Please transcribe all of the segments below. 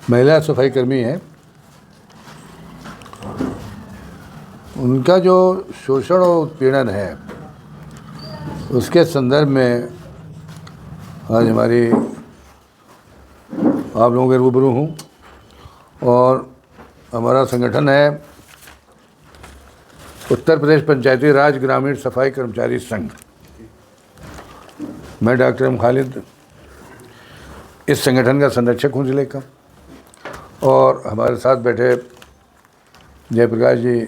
महिला सफाई कर्मी हैं, उनका जो शोषण और उत्पीड़न है उसके संदर्भ में आज हमारी आप लोगों के रूबरू हूँ। और हमारा संगठन है उत्तर प्रदेश पंचायती राज ग्रामीण सफाई कर्मचारी संघ। मैं डॉक्टर एम खालिद इस संगठन का संरक्षक हूँ जिले का, और हमारे साथ बैठे जयप्रकाश जी,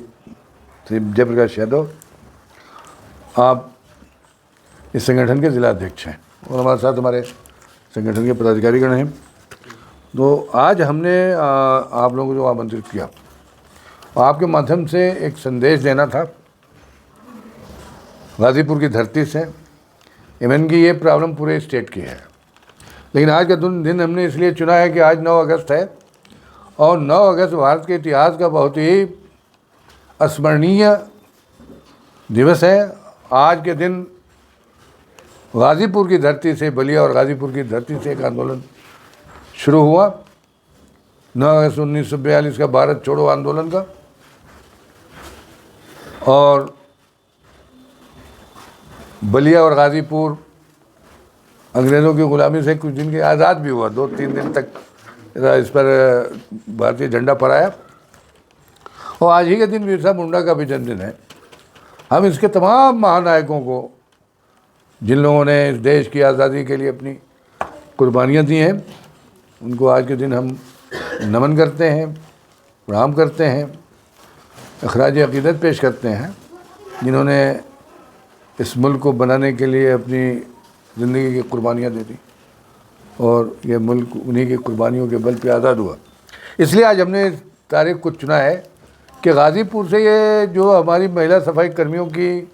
श्री जयप्रकाश यादव, आप इस संगठन के जिला अध्यक्ष हैं, और हमारे साथ हमारे संगठन के पदाधिकारीगण हैं। तो आज हमने आप लोगों को जो आमंत्रित किया, आपके माध्यम से एक संदेश देना था गाज़ीपुर की धरती से। इवन की ये प्रॉब्लम पूरे स्टेट की है, लेकिन आज का दिन हमने इसलिए चुना है कि आज 9 अगस्त है, और 9 अगस्त भारत के इतिहास का बहुत ही अस्मरणीय दिवस है। आज के दिन गाज़ीपुर की धरती से, बलिया और गाज़ीपुर की धरती से एक आंदोलन शुरू हुआ, 9 अगस्त 1942 का भारत छोड़ो आंदोलन का। और बलिया और गाज़ीपुर अंग्रेज़ों की ग़ुलामी से कुछ दिन के आज़ाद भी हुआ, 2-3 दिन तक इस पर भारतीय झंडा फहराया। और आज ही के दिन बिरसा मुंडा का भी जन्मदिन है। हम इसके तमाम महानायकों को, जिन लोगों ने इस देश की आज़ादी के लिए अपनी कुर्बानियाँ दी हैं, उनको आज के दिन हम नमन करते हैं, प्रणाम करते हैं, अखराज अक़ीदत पेश करते हैं, जिन्होंने इस मुल्क को बनाने के लिए अपनी ज़िंदगी की कुर्बानियाँ दे दी, और ये मुल्क उन्हीं की कुर्बानियों के बल पे आज़ाद हुआ। इसलिए आज हमने इस तारीख को चुना है कि गाज़ीपुर से ये जो हमारी महिला सफाई कर्मियों की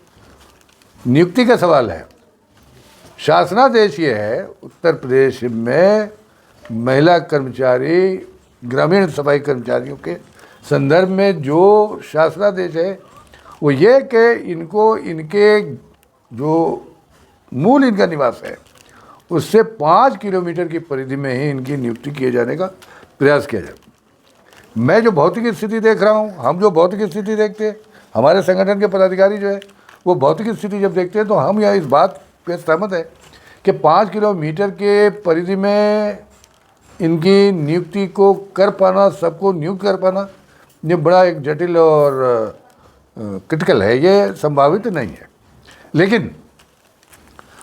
नियुक्ति का सवाल है, शासनादेश ये है उत्तर प्रदेश में महिला कर्मचारी, ग्रामीण सफाई कर्मचारियों के संदर्भ में जो शासनादेश है वो ये कि इनको, इनके जो मूल इनका निवास है उससे 5 किलोमीटर की परिधि में ही इनकी नियुक्ति किए जाने का प्रयास किया जाए। मैं जो भौतिक स्थिति देख रहा हूँ, हम जो भौतिक स्थिति देखते हैं, हमारे संगठन के पदाधिकारी जो है वो भौतिक स्थिति जब देखते हैं, तो हम यह इस बात पे सहमत है कि 5 किलोमीटर के परिधि में इनकी नियुक्ति को कर पाना, सबको नियुक्त कर पाना, ये बड़ा एक जटिल और क्रिटिकल है, ये संभावित नहीं है। लेकिन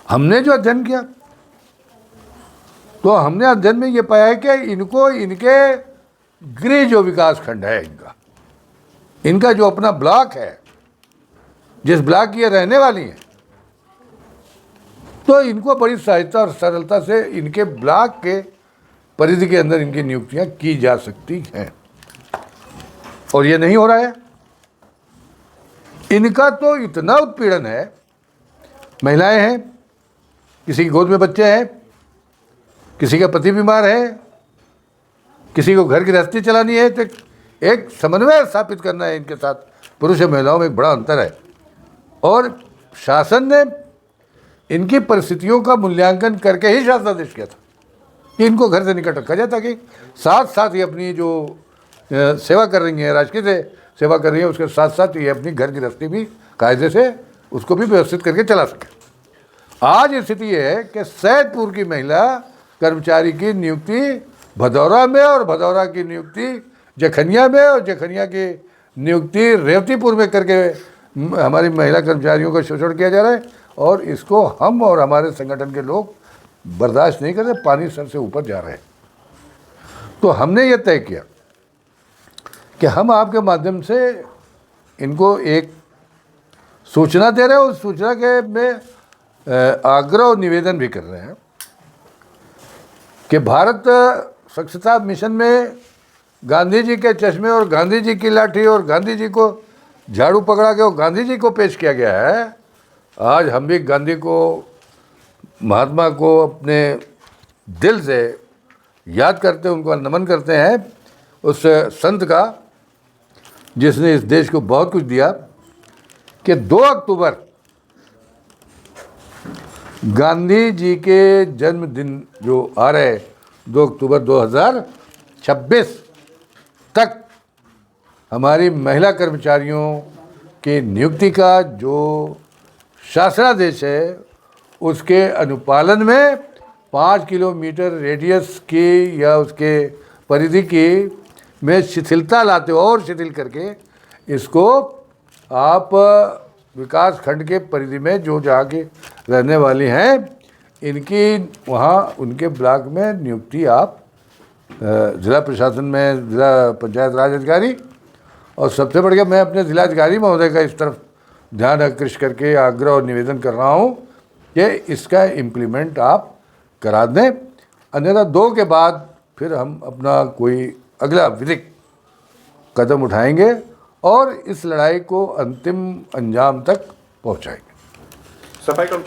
हमने जो अध्ययन किया, तो हमने अध्ययन में ये पाया है कि इनको, इनके गृह जो विकास खंड है, इनका जो अपना ब्लॉक है, जिस ब्लॉक की ये रहने वाली है, तो इनको बड़ी सहजता और सरलता से इनके ब्लॉक के परिधि के अंदर इनकी नियुक्तियां की जा सकती हैं, और ये नहीं हो रहा है। इनका तो इतना उत्पीड़न है, महिलाएं हैं, किसी की गोद में बच्चे हैं, किसी का पति बीमार है, किसी को घर की गृहस्थी चलानी है, तो एक समन्वय स्थापित करना है इनके साथ। पुरुष और महिलाओं में एक बड़ा अंतर है, और शासन ने इनकी परिस्थितियों का मूल्यांकन करके ही शासनादेश किया था कि इनको घर से निकट रखा जाए, ताकि साथ साथ ये अपनी जो सेवा कर रही हैं, राजकीय से सेवा कर रही है, उसके साथ साथ ये अपनी घर गृहस्थी भी कायदे से उसको भी व्यवस्थित करके चला सके। आज स्थिति ये है कि सैदपुर की महिला कर्मचारी की नियुक्ति भदौरा में, और भदौरा की नियुक्ति जखनिया में, और जखनिया की नियुक्ति रेवतीपुर में करके हमारी महिला कर्मचारियों का शोषण किया जा रहा है, और इसको हम और हमारे संगठन के लोग बर्दाश्त नहीं करते। पानी सर से ऊपर जा रहे हैं। तो हमने ये तय किया कि हम आपके माध्यम से इनको एक सूचना दे रहे हैं, उस सूचना के में आग्रह और निवेदन भी कर रहे हैं कि भारत स्वच्छता मिशन में गांधी जी के चश्मे और गांधी जी की लाठी और गांधी जी को झाड़ू पकड़ा के और गांधी जी को पेश किया गया है। आज हम भी गांधी को, महात्मा को अपने दिल से याद करते, उनको नमन करते हैं, उस संत का जिसने इस देश को बहुत कुछ दिया, कि 2 अक्टूबर गांधी जी के जन्मदिन जो आ रहे 2 अक्टूबर 2026 तक हमारी महिला कर्मचारियों की नियुक्ति का जो शासनादेश है उसके अनुपालन में 5 किलोमीटर रेडियस की या उसके परिधि की में शिथिलता लाते हो और शिथिल करके इसको आप विकास खंड के परिधि में जो जहाँ के रहने वाली हैं इनकी वहाँ उनके ब्लॉक में नियुक्ति आप ज़िला प्रशासन में ज़िला पंचायत राज अधिकारी और सबसे बढ़ के मैं अपने ज़िलाधिकारी महोदय का इस तरफ ध्यान आकृष्ट करके आग्रह और निवेदन कर रहा हूँ कि इसका इम्प्लीमेंट आप करा दें, अन्यथा 2 के बाद फिर हम अपना कोई अगला विधिक कदम उठाएंगे और इस लड़ाई को अंतिम अंजाम तक पहुँचाएंगे। सफाई कर्मचारी